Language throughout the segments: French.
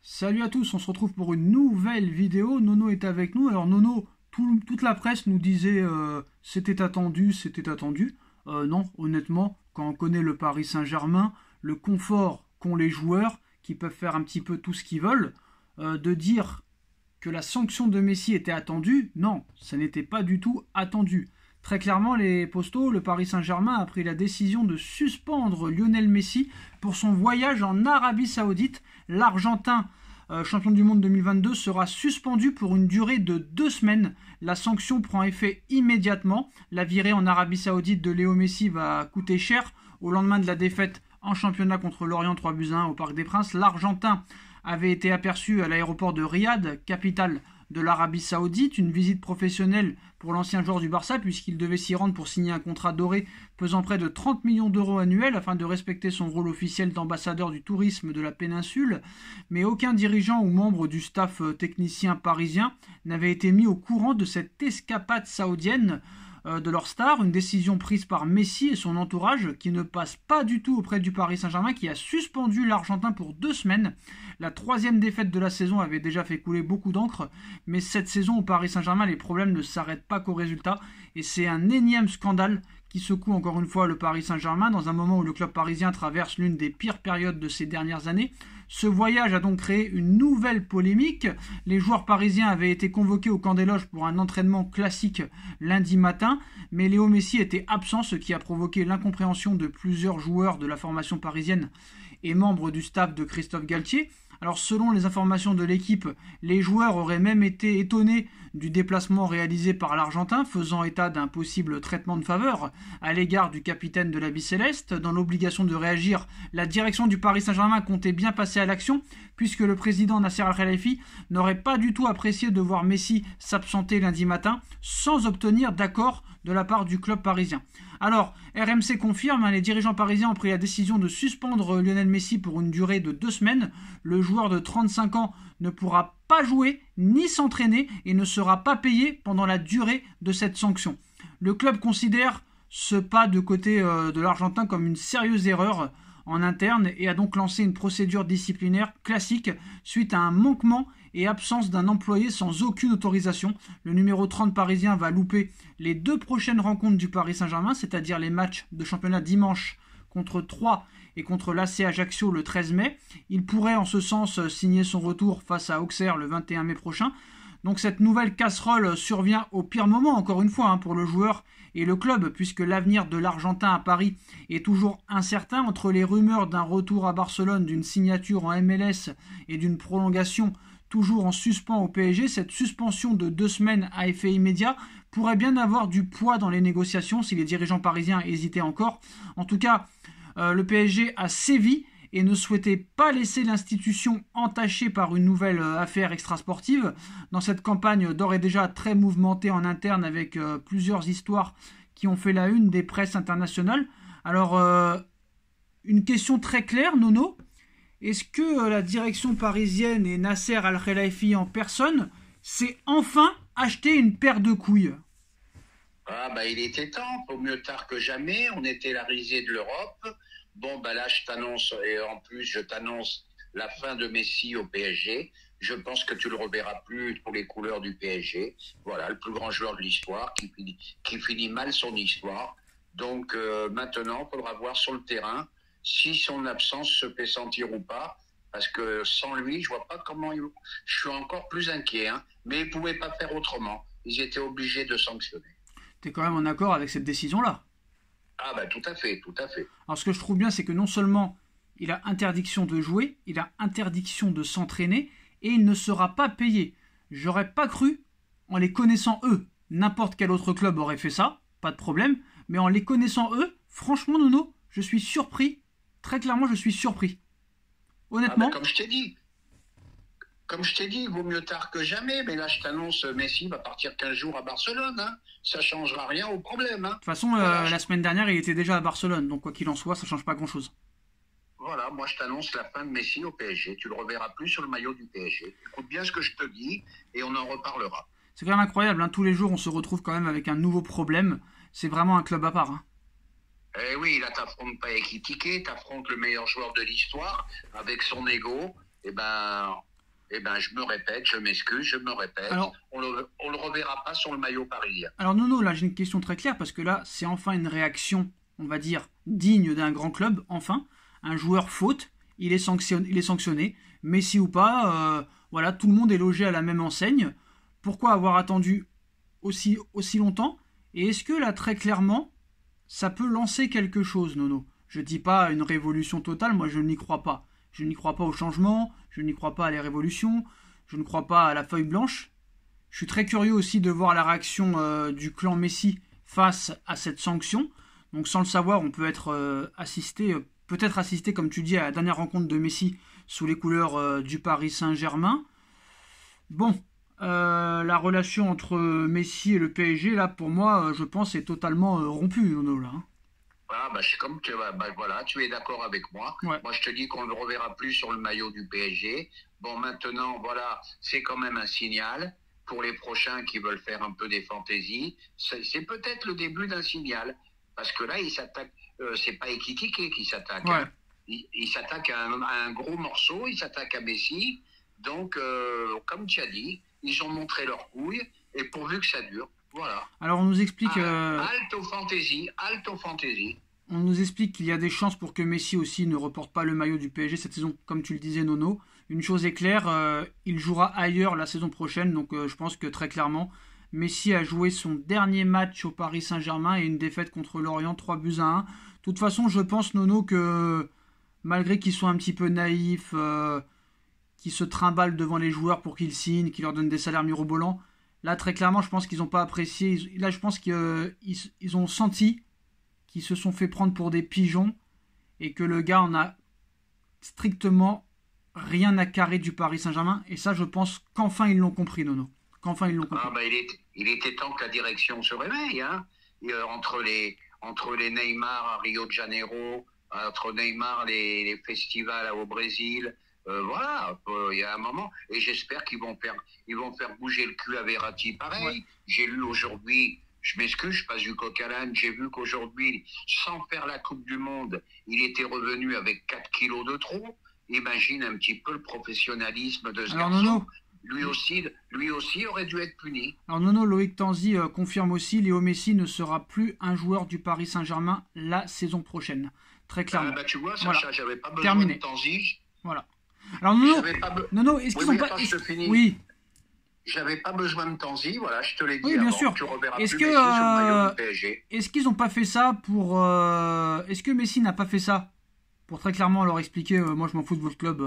Salut à tous, on se retrouve pour une nouvelle vidéo. Nono est avec nous. Alors Nono, toute la presse nous disait c'était attendu, c'était attendu. Non, honnêtement, quand on connaît le Paris Saint-Germain, le confort qu'ont les joueurs, qui peuvent faire un petit peu tout ce qu'ils veulent, de dire que la sanction de Messi était attendue, non, ça n'était pas du tout attendu. Très clairement, les Postaux, le Paris Saint-Germain a pris la décision de suspendre Lionel Messi pour son voyage en Arabie Saoudite. L'Argentin, champion du monde 2022, sera suspendu pour une durée de 2 semaines. La sanction prend effet immédiatement. La virée en Arabie Saoudite de Léo Messi va coûter cher. Au lendemain de la défaite en championnat contre l'Orient 3-1 au Parc des Princes, l'Argentin avait été aperçu à l'aéroport de Riyad, capitale de l'Arabie Saoudite, une visite professionnelle pour l'ancien joueur du Barça puisqu'il devait s'y rendre pour signer un contrat doré pesant près de 30 millions d'euros annuels afin de respecter son rôle officiel d'ambassadeur du tourisme de la péninsule. Mais aucun dirigeant ou membre du staff technicien parisien n'avait été mis au courant de cette escapade saoudienne de leur star, une décision prise par Messi et son entourage qui ne passe pas du tout auprès du Paris Saint-Germain qui a suspendu l'Argentin pour 2 semaines. La 3e défaite de la saison avait déjà fait couler beaucoup d'encre, mais cette saison au Paris Saint-Germain, les problèmes ne s'arrêtent pas qu'au résultat et c'est un énième scandale qui secoue encore une fois le Paris Saint-Germain dans un moment où le club parisien traverse l'une des pires périodes de ces dernières années. Ce voyage a donc créé une nouvelle polémique. Les joueurs parisiens avaient été convoqués au camp des loges pour un entraînement classique lundi matin, mais Léo Messi était absent, ce qui a provoqué l'incompréhension de plusieurs joueurs de la formation parisienne et membres du staff de Christophe Galtier. Alors selon les informations de l'équipe, les joueurs auraient même été étonnés du déplacement réalisé par l'Argentin, faisant état d'un possible traitement de faveur à l'égard du capitaine de la Bicéleste. Dans l'obligation de réagir, la direction du Paris Saint-Germain comptait bien passer à l'action, puisque le président Nasser Al-Khelaifi n'aurait pas du tout apprécié de voir Messi s'absenter lundi matin sans obtenir d'accord de la part du club parisien. Alors, RMC confirme, les dirigeants parisiens ont pris la décision de suspendre Lionel Messi pour une durée de 2 semaines. Le joueur de 35 ans ne pourra pas jouer ni s'entraîner et ne sera pas payé pendant la durée de cette sanction. Le club considère ce pas de côté de l'Argentin comme une sérieuse erreur en interne et a donc lancé une procédure disciplinaire classique suite à un manquement et absence d'un employé sans aucune autorisation. Le numéro 30 parisien va louper les 2 prochaines rencontres du Paris Saint-Germain, c'est-à-dire les matchs de championnat dimanche contre Troyes et contre l'AC Ajaccio le 13 mai. Il pourrait en ce sens signer son retour face à Auxerre le 21 mai prochain. Donc cette nouvelle casserole survient au pire moment, encore une fois, pour le joueur et le club, puisque l'avenir de l'Argentin à Paris est toujours incertain entre les rumeurs d'un retour à Barcelone, d'une signature en MLS et d'une prolongation toujours en suspens au PSG. Cette suspension de 2 semaines à effet immédiat pourrait bien avoir du poids dans les négociations si les dirigeants parisiens hésitaient encore. En tout cas, le PSG a sévi et ne souhaitait pas laisser l'institution entachée par une nouvelle affaire extrasportive. Dans cette campagne d'ores et déjà très mouvementée en interne avec plusieurs histoires qui ont fait la une des presses internationales. Alors, une question très claire, Nono. Est-ce que la direction parisienne et Nasser Al-Khelaifi en personne s'est enfin acheté une paire de couilles? Il était temps, au mieux tard que jamais. On était la risée de l'Europe. Là, je t'annonce, et en plus, je t'annonce la fin de Messi au PSG. Je pense que tu le reverras plus pour les couleurs du PSG. Voilà, le plus grand joueur de l'histoire qui finit mal son histoire. Donc, maintenant, il faudra voir sur le terrain si son absence se fait sentir ou pas. Parce que sans lui, je vois pas comment je suis encore plus inquiet. Mais ils ne pouvaient pas faire autrement. Ils étaient obligés de sanctionner. Tu es quand même en accord avec cette décision-là? Tout à fait, tout à fait. Alors ce que je trouve bien, c'est que non seulement il a interdiction de jouer, il a interdiction de s'entraîner et il ne sera pas payé. J'aurais pas cru, en les connaissant eux, n'importe quel autre club aurait fait ça, pas de problème, mais en les connaissant eux, franchement Nono, je suis surpris, très clairement je suis surpris. Honnêtement. Comme je t'ai dit, il vaut mieux tard que jamais, mais là je t'annonce, Messi va partir 15 jours à Barcelone, ça changera rien au problème. De toute façon, la semaine dernière il était déjà à Barcelone, donc quoi qu'il en soit, ça change pas grand-chose. Voilà, moi je t'annonce la fin de Messi au PSG, tu le reverras plus sur le maillot du PSG. Écoute bien ce que je te dis et on en reparlera. C'est quand même incroyable, tous les jours on se retrouve quand même avec un nouveau problème, c'est vraiment un club à part. Eh oui, là t'affrontes pas Ekitike, t'affrontes le meilleur joueur de l'histoire avec son ego. eh ben, je me répète, je m'excuse, je me répète. Alors, On le reverra pas sur le maillot parisien. alors Nono, là j'ai une question très claire parce que là c'est enfin une réaction, on va dire, digne d'un grand club. Enfin, un joueur faute, il est sanctionné. Messi ou pas, voilà, tout le monde est logé à la même enseigne. Pourquoi avoir attendu aussi longtemps? Et est-ce que là très clairement, ça peut lancer quelque chose, Nono? Je dis pas une révolution totale, moi je n'y crois pas. Je n'y crois pas au changement, je n'y crois pas à les révolutions, je ne crois pas à la feuille blanche. Je suis très curieux aussi de voir la réaction du clan Messi face à cette sanction. Donc sans le savoir, on peut être peut-être assisté, comme tu dis, à la dernière rencontre de Messi sous les couleurs du Paris Saint-Germain. Bon, la relation entre Messi et le PSG, là, pour moi, je pense, est totalement rompue, Nono, là. Hein. Voilà, bah, comme tu, voilà, tu es d'accord avec moi. Ouais. Moi, je te dis qu'on ne le reverra plus sur le maillot du PSG. Bon, maintenant, voilà, c'est quand même un signal pour les prochains qui veulent faire un peu des fantaisies. C'est peut-être le début d'un signal. Parce que là, il s'attaque, c'est pas Ekitike qui s'attaque. Ouais. Hein. Il s'attaque à un gros morceau, il s'attaque à Messi. Donc, comme tu as dit, ils ont montré leur couille et pourvu que ça dure. Voilà. Alors on nous explique, Halte aux fantaisies, halte aux fantaisies. on nous explique qu'il y a des chances pour que Messi aussi ne reporte pas le maillot du PSG cette saison, comme tu le disais, Nono. Une chose est claire, il jouera ailleurs la saison prochaine, donc je pense que très clairement, Messi a joué son dernier match au Paris Saint-Germain et une défaite contre Lorient, 3-1. De toute façon, je pense, Nono, que malgré qu'ils soient un petit peu naïfs, qu'ils se trimballent devant les joueurs pour qu'ils signent, qu'ils leur donnent des salaires mirobolants, là, très clairement, je pense qu'ils n'ont pas apprécié. Là, je pense qu'ils ont senti qu'ils se sont fait prendre pour des pigeons et que le gars en a strictement rien à carrer du Paris Saint-Germain. Et ça, je pense qu'enfin ils l'ont compris, Nono. Qu'enfin ils l'ont compris. Ah, bah, il était temps que la direction se réveille. Hein. Et, entre les Neymar à Rio de Janeiro, entre Neymar, les festivals au Brésil, voilà, il y a un moment. Et j'espère qu'ils vont faire bouger le cul à Verratti. Pareil, ouais. J'ai lu aujourd'hui, je m'excuse, je passe du coq à l'âne, j'ai vu qu'aujourd'hui, sans faire la Coupe du Monde, il était revenu avec 4 kilos de trop. Imagine un petit peu le professionnalisme de ce garçon. Nono, lui aussi aurait dû être puni. Alors Nono, Loïc Tanzi confirme aussi, Léo Messi ne sera plus un joueur du Paris Saint-Germain la saison prochaine. Très clairement. Tu vois, Sacha, voilà. J'avais pas besoin Terminé. de Tanzi. Voilà. Alors Nono, est-ce qu'ils ont pas... Oui. J'avais pas besoin de Tanzi, voilà, je te l'ai dit. Oui, bien avant. sûr. Tu reverras est-ce plus que, Messi sur le maillot du PSG. Est-ce qu'ils n'ont pas fait ça pour... Est-ce que Messi n'a pas fait ça pour très clairement leur expliquer, moi je m'en fous de votre club,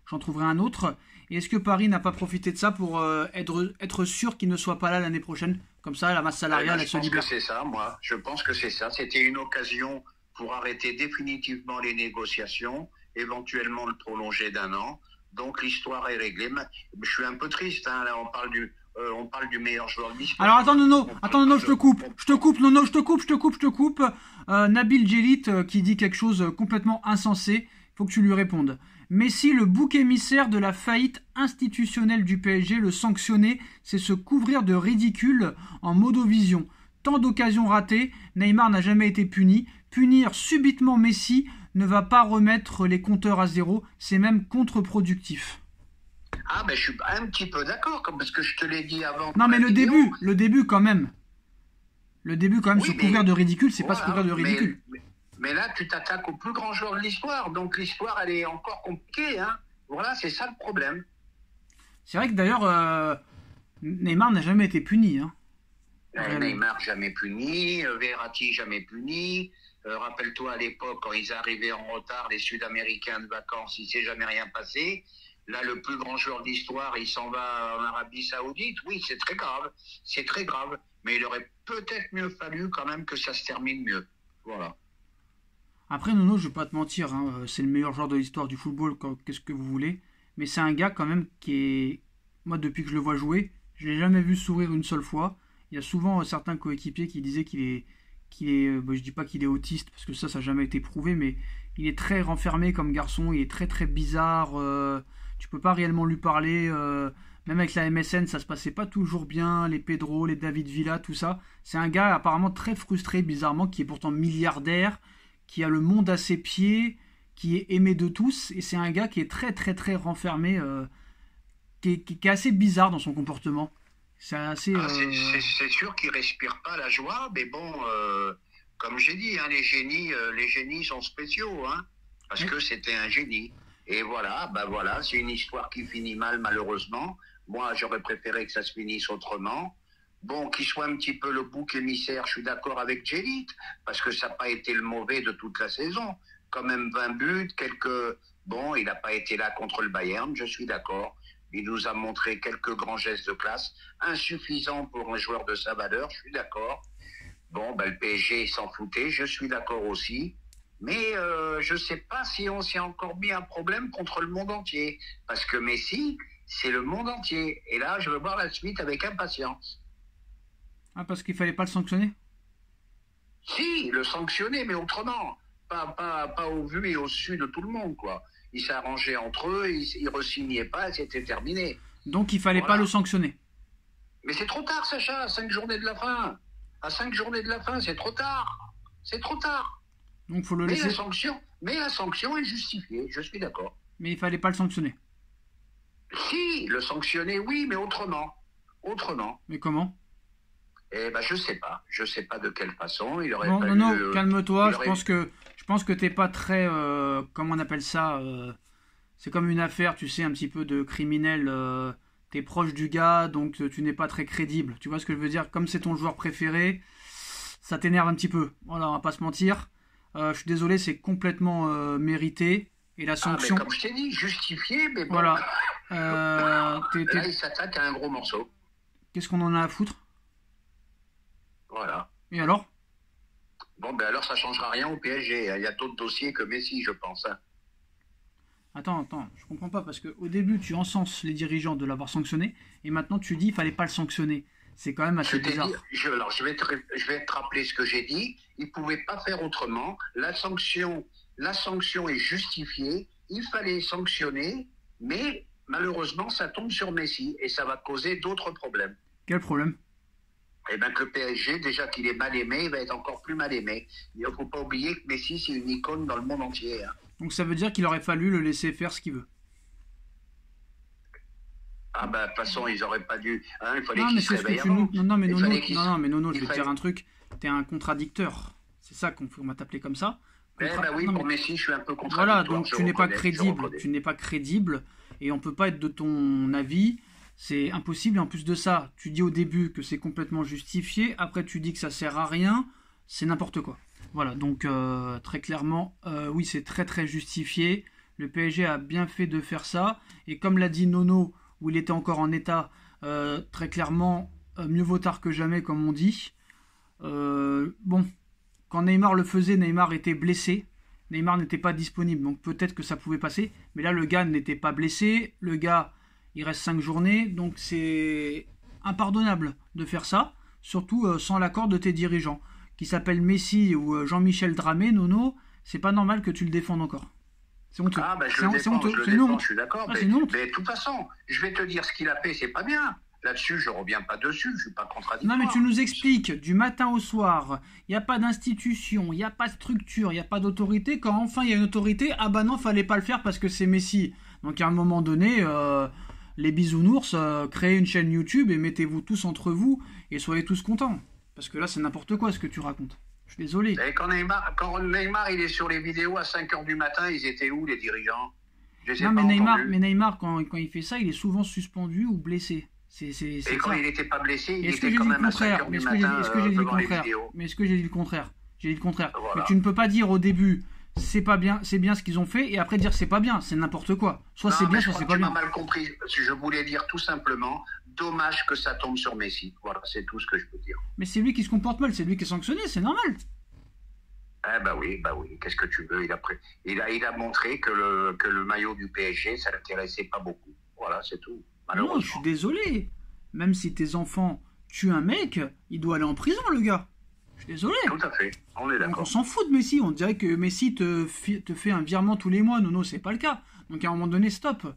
j'en trouverai un autre. Et est-ce que Paris n'a pas profité de ça pour être sûr qu'il ne soit pas là l'année prochaine? Comme ça, la masse salariale, elle se libère. Je pense que c'est ça, moi. Je pense que c'est ça. C'était une occasion pour arrêter définitivement les négociations, éventuellement le prolonger d'1 an. Donc l'histoire est réglée. Je suis un peu triste, hein. Là on parle du meilleur joueur de l'histoire. Alors attends Nono, je te coupe. Nabil Djellit qui dit quelque chose complètement insensé, faut que tu lui répondes. Messi, le bouc émissaire de la faillite institutionnelle du PSG, le sanctionner, c'est se couvrir de ridicule en modovision. Tant d'occasions ratées, Neymar n'a jamais été puni. Punir subitement Messi ne va pas remettre les compteurs à zéro, c'est même contre-productif. Ah ben je suis un petit peu d'accord, parce que je te l'ai dit avant. Non mais le début quand même. Le début quand même, oui, se couvrir de ridicule, c'est voilà, pas se couvrir de ridicule. Mais là, tu t'attaques au plus grand joueur de l'histoire, donc l'histoire, elle est encore compliquée. Hein. Voilà, c'est ça le problème. C'est vrai que d'ailleurs, Neymar n'a jamais été puni. Hein. Neymar jamais puni, Verratti jamais puni. Rappelle-toi à l'époque, quand ils arrivaient en retard, les Sud-Américains de vacances, il ne s'est jamais rien passé. Là, le plus grand joueur de l'histoire, il s'en va en Arabie Saoudite. Oui, c'est très grave. Mais il aurait peut-être mieux fallu quand même que ça se termine mieux. Voilà. Après, Nono, je vais pas te mentir, hein, c'est le meilleur joueur de l'histoire du football, qu'est-ce que vous voulez. Mais c'est un gars quand même qui est... Moi, depuis que je le vois jouer, je l'ai jamais vu sourire une seule fois. Il y a souvent certains coéquipiers qui disaient qu'il est... je dis pas qu'il est autiste, parce que ça n'a jamais été prouvé, mais il est très renfermé comme garçon, il est très très bizarre. Tu peux pas réellement lui parler, même avec la MSN ça se passait pas toujours bien, les Pedro, les David Villa, tout ça. C'est un gars apparemment très frustré bizarrement, qui est pourtant milliardaire, qui a le monde à ses pieds, qui est aimé de tous, et c'est un gars qui est très très très renfermé, qui est assez bizarre dans son comportement. C'est assez. C'est sûr qu'il respire pas la joie, mais bon, comme j'ai dit, hein, les génies sont spéciaux, hein, parce que c'était un génie. Et voilà, c'est une histoire qui finit mal, malheureusement. Moi, j'aurais préféré que ça se finisse autrement. Bon, qu'il soit un petit peu le bouc émissaire, je suis d'accord avec Djelit, parce que ça n'a pas été le mauvais de toute la saison. Quand même 20 buts, Bon, il n'a pas été là contre le Bayern, je suis d'accord. Il nous a montré quelques grands gestes de classe, insuffisants pour un joueur de sa valeur, je suis d'accord. Bon, le PSG s'en foutait, je suis d'accord aussi. Mais je ne sais pas si on s'est encore mis un problème contre le monde entier. Parce que Messi, c'est le monde entier. Et là, je veux voir la suite avec impatience. Ah, parce qu'il fallait pas le sanctionner? Si, le sanctionner, mais autrement. Pas au vu et au su de tout le monde, quoi. Ils s'arrangeaient entre eux, ils re-signaient pas, et c'était terminé. Donc il fallait pas le sanctionner. Mais c'est trop tard, Sacha, à 5 journées de la fin. À 5 journées de la fin, c'est trop tard. C'est trop tard. Donc faut le laisser. Mais la sanction est justifiée, je suis d'accord. Mais il fallait pas le sanctionner. Si, le sanctionner, oui, mais autrement. Autrement. Mais comment? Eh ben, je sais pas. Je sais pas de quelle façon. Il aurait fallu... Non, calme-toi. Je pense que t'es pas très... comment on appelle ça c'est comme une affaire, tu sais, un petit peu de criminel. T'es proche du gars, donc tu n'es pas très crédible. Tu vois ce que je veux dire? Comme c'est ton joueur préféré, ça t'énerve un petit peu. Voilà, on va pas se mentir. Je suis désolé, c'est complètement mérité. Et la sanction... mais comme je t'ai dit, justifié, mais bon... Voilà. Là, il s'attaque à un gros morceau. Qu'est-ce qu'on en a à foutre? Voilà. Et alors? Bon, alors ça changera rien au PSG. Il y a d'autres dossiers que Messi, je pense. Hein. Attends, je comprends pas, parce qu'au début, tu encenses les dirigeants de l'avoir sanctionné, et maintenant tu dis qu'il fallait pas le sanctionner. C'est quand même assez bizarre. Je vais te rappeler ce que j'ai dit. Il ne pouvait pas faire autrement. La sanction est justifiée. Il fallait sanctionner, mais malheureusement, ça tombe sur Messi, et ça va causer d'autres problèmes. Quel problème? Eh bien que le PSG, déjà qu'il est mal aimé, il va être encore plus mal aimé. Il ne faut pas oublier que Messi, c'est une icône dans le monde entier. Hein. Donc ça veut dire qu'il aurait fallu le laisser faire ce qu'il veut. Ah de toute façon, ils n'auraient pas dû... Hein, il fallait qu'il se réveille avant. Non, mais Nono, je vais te dire un truc. T'es un contradicteur. C'est ça qu'on va t'appeler comme ça. Oui, pour Messi, je suis un peu contradictoire. Voilà, donc tu n'es pas crédible. Tu n'es pas crédible. Et on ne peut pas être de ton avis. C'est impossible. Et en plus de ça, tu dis au début que c'est complètement justifié. Après, tu dis que ça sert à rien. C'est n'importe quoi. Voilà, donc très clairement, oui, c'est très très justifié. Le PSG a bien fait de faire ça. Et comme l'a dit Nono, où il était encore en état, très clairement, mieux vaut tard que jamais, comme on dit. Bon, quand Neymar le faisait, Neymar était blessé. Neymar n'était pas disponible, donc peut-être que ça pouvait passer. Mais là, le gars n'était pas blessé. Le gars, il reste 5 journées. Donc c'est impardonnable de faire ça, surtout sans l'accord de tes dirigeants. Qui s'appelle Messi ou Jean-Michel Dramé, Nono, c'est pas normal que tu le défendes encore. C'est honteux. Ah, je le défends, je suis d'accord. Mais de toute façon, je vais te dire ce qu'il a fait, c'est pas bien. Là-dessus, je reviens pas dessus, je suis pas contradictoire. Non, mais tu nous expliques du matin au soir, il n'y a pas d'institution, il n'y a pas de structure, il n'y a pas d'autorité. Quand enfin il y a une autorité, ah bah non, fallait pas le faire parce que c'est Messi. Donc à un moment donné, les bisounours, créez une chaîne YouTube et mettez-vous tous entre vous et soyez tous contents. Parce que là, c'est n'importe quoi ce que tu racontes. Je suis désolé. Et quand Neymar il est sur les vidéos à 5h du matin, ils étaient où les dirigeants? Mais Neymar, quand il fait ça, il est souvent suspendu ou blessé. Et quand il n'était pas blessé, il était quand même à 5h du matin devant les vidéos. Mais est-ce que j'ai dit le contraire? J'ai dit le contraire. Voilà. Mais tu ne peux pas dire au début, c'est pas bien, c'est bien ce qu'ils ont fait, et après dire c'est pas bien, c'est n'importe quoi. Soit c'est bien, soit c'est pas bien. Tu m'as mal compris. Je voulais dire tout simplement, dommage que ça tombe sur Messi. Voilà, c'est tout ce que je peux dire. Mais c'est lui qui se comporte mal, c'est lui qui est sanctionné, c'est normal. Bah oui. Qu'est-ce que tu veux? Il a montré que le maillot du PSG, ça l'intéressait pas beaucoup. Voilà, c'est tout. Non, je suis désolé. Même si tes enfants tuent un mec, il doit aller en prison, le gars. Je suis désolé. Tout à fait, on est d'accord. Donc on s'en fout de Messi. On dirait que Messi te fait un virement tous les mois. Non, c'est pas le cas. Donc à un moment donné, stop. De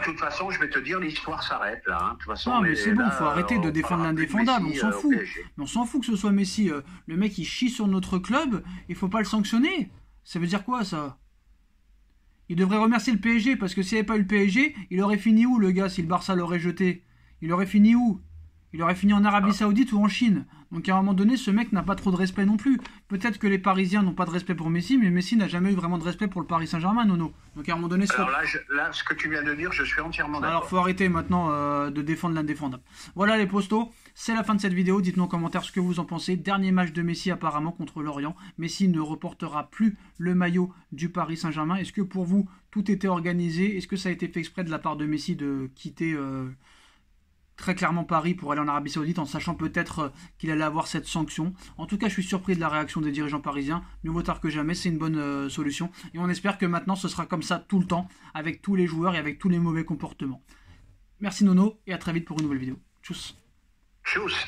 toute façon, je vais te dire, l'histoire s'arrête là. Hein. De toute façon, non, mais c'est bon, faut arrêter de défendre l'indéfendable. On s'en fout. Mais on s'en fout que ce soit Messi. Le mec, il chie sur notre club. Il faut pas le sanctionner. Ça veut dire quoi, ça? Il devrait remercier le PSG, parce que s'il n'y avait pas eu le PSG, il aurait fini où, le gars, si le Barça l'aurait jeté? Il aurait fini où? Il aurait fini en Arabie Saoudite ou en Chine. Donc à un moment donné, ce mec n'a pas trop de respect non plus. Peut-être que les Parisiens n'ont pas de respect pour Messi, mais Messi n'a jamais eu vraiment de respect pour le Paris Saint-Germain, Nono. Donc à un moment donné... Alors là, ce que tu viens de dire, je suis entièrement d'accord. Alors faut arrêter maintenant de défendre l'indéfendable. Voilà les postos, c'est la fin de cette vidéo. Dites-nous en commentaire ce que vous en pensez. Dernier match de Messi apparemment contre Lorient. Messi ne reportera plus le maillot du Paris Saint-Germain. Est-ce que pour vous, tout était organisé? Est-ce que ça a été fait exprès de la part de Messi de quitter... très clairement Paris pour aller en Arabie Saoudite en sachant peut-être qu'il allait avoir cette sanction. En tout cas, je suis surpris de la réaction des dirigeants parisiens. Mieux vaut tard que jamais, c'est une bonne solution. Et on espère que maintenant, ce sera comme ça tout le temps, avec tous les joueurs et avec tous les mauvais comportements. Merci Nono, et à très vite pour une nouvelle vidéo. Tchuss. Tchuss,